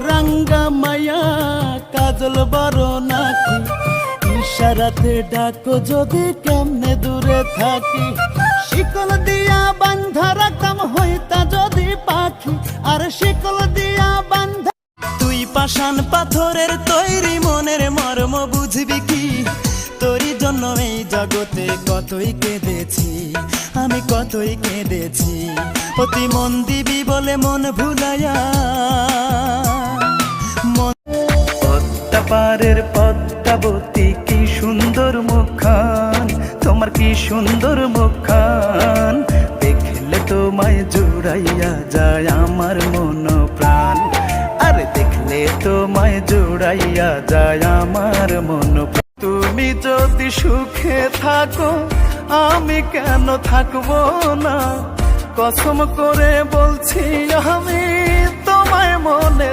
রাঙ্গা মায়া কাজল বড় নাকি, ইশারাতে ডাকো যদি কেমনে দূরে থাকি। শিকল দিয়া বান্ধা রাখতাম হইতা যদি পাখি, আর শিকল দিয়া বান্ধা। তুই পাষাণ পাথরের তৈরি মনের মর্ম বুঝবি কি, তোরই জন্য এই জগতে কতই কেঁদেছি, আমি কতই কেঁদেছি। অতি মন দিবি বলে মন ভুলাইয়া, পদ্মা পারের পদ্মাবতী কি সুন্দর মুখখান, তোমার কি সুন্দর মুখখান। দেখলে তোমায় জুড়াইয়া যায় আমার মন প্রাণ, আরে দেখলে তোমায় জুড়াইয়া যায় আমার মন প্রাণ। তুমি যদি সুখে থাকো আমি কেন থাকবো না, কসম করে বলছি আমি তোমায় মনে